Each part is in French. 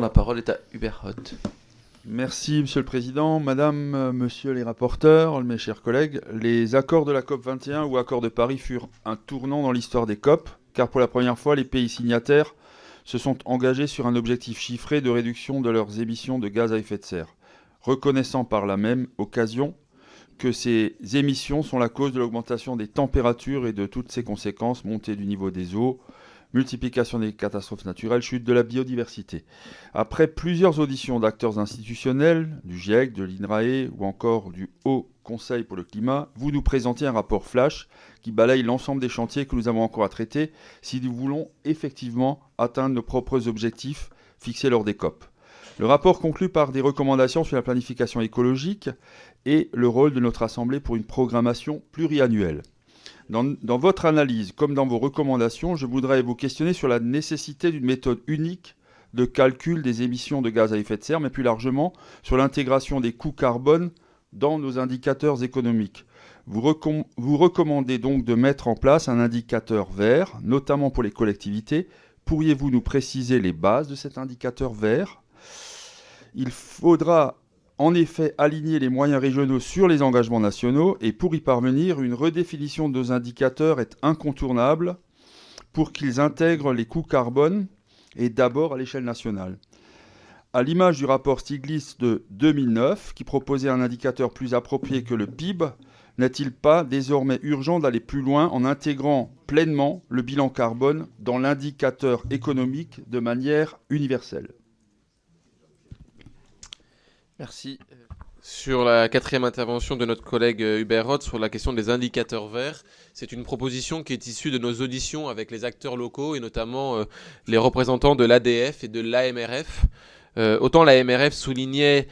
la parole est à Hubert Hott. Merci Monsieur le Président, Madame, Monsieur les rapporteurs, mes chers collègues. Les accords de la COP 21 ou accords de Paris furent un tournant dans l'histoire des COP, car pour la première fois, les pays signataires se sont engagés sur un objectif chiffré de réduction de leurs émissions de gaz à effet de serre, reconnaissant par la même occasion que ces émissions sont la cause de l'augmentation des températures et de toutes ses conséquences, montée du niveau des eaux, multiplication des catastrophes naturelles, chute de la biodiversité. Après plusieurs auditions d'acteurs institutionnels, du GIEC, de l'INRAE ou encore du Haut Conseil pour le climat, vous nous présentez un rapport flash qui balaye l'ensemble des chantiers que nous avons encore à traiter si nous voulons effectivement atteindre nos propres objectifs fixés lors des COP. Le rapport conclut par des recommandations sur la planification écologique et le rôle de notre Assemblée pour une programmation pluriannuelle. Dans votre analyse, comme dans vos recommandations, je voudrais vous questionner sur la nécessité d'une méthode unique de calcul des émissions de gaz à effet de serre, mais plus largement sur l'intégration des coûts carbone dans nos indicateurs économiques. Vous recommandez donc de mettre en place un indicateur vert, notamment pour les collectivités. Pourriez-vous nous préciser les bases de cet indicateur vert ? Il faudra en effet aligner les moyens régionaux sur les engagements nationaux et pour y parvenir, une redéfinition de nos indicateurs est incontournable pour qu'ils intègrent les coûts carbone et d'abord à l'échelle nationale. À l'image du rapport Stiglitz de 2009 qui proposait un indicateur plus approprié que le PIB, n'est-il pas désormais urgent d'aller plus loin en intégrant pleinement le bilan carbone dans l'indicateur économique de manière universelle ? Merci. Sur la quatrième intervention de notre collègue Hubert Hott sur la question des indicateurs verts, c'est une proposition qui est issue de nos auditions avec les acteurs locaux et notamment les représentants de l'ADF et de l'AMRF. Autant l'AMRF soulignait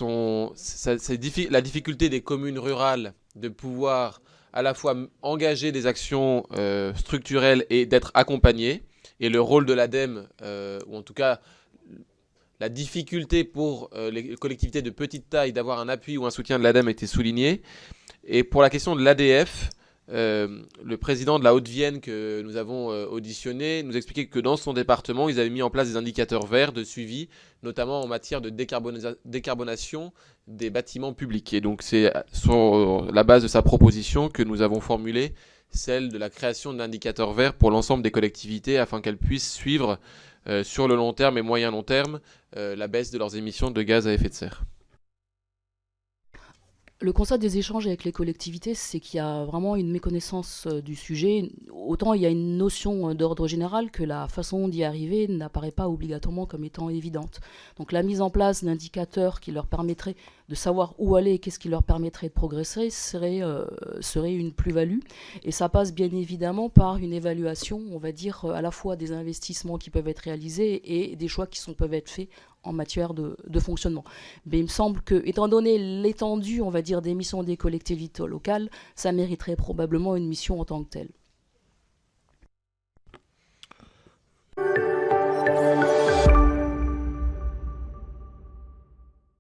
la difficulté des communes rurales de pouvoir à la fois engager des actions structurelles et d'être accompagnées, et le rôle de l'ADEME, ou en tout cas la difficulté pour les collectivités de petite taille d'avoir un appui ou un soutien de l'ADEME était soulignée. Et pour la question de l'ADF, le président de la Haute-Vienne que nous avons auditionné nous expliquait que dans son département, ils avaient mis en place des indicateurs verts de suivi, notamment en matière de décarbonation des bâtiments publics. Et donc c'est sur la base de sa proposition que nous avons formulé celle de la création d'indicateurs verts pour l'ensemble des collectivités afin qu'elles puissent suivre sur le long terme et moyen long terme la baisse de leurs émissions de gaz à effet de serre. Le constat des échanges avec les collectivités, c'est qu'il y a vraiment une méconnaissance du sujet. Autant il y a une notion d'ordre général que la façon d'y arriver n'apparaît pas obligatoirement comme étant évidente. Donc la mise en place d'indicateurs qui leur permettraient de savoir où aller et qu'est-ce qui leur permettrait de progresser serait une plus-value. Et ça passe bien évidemment par une évaluation, on va dire, à la fois des investissements qui peuvent être réalisés et des choix qui peuvent être faits en matière de fonctionnement. Mais il me semble que, étant donné l'étendue, on va dire, des missions des collectivités locales, ça mériterait probablement une mission en tant que telle.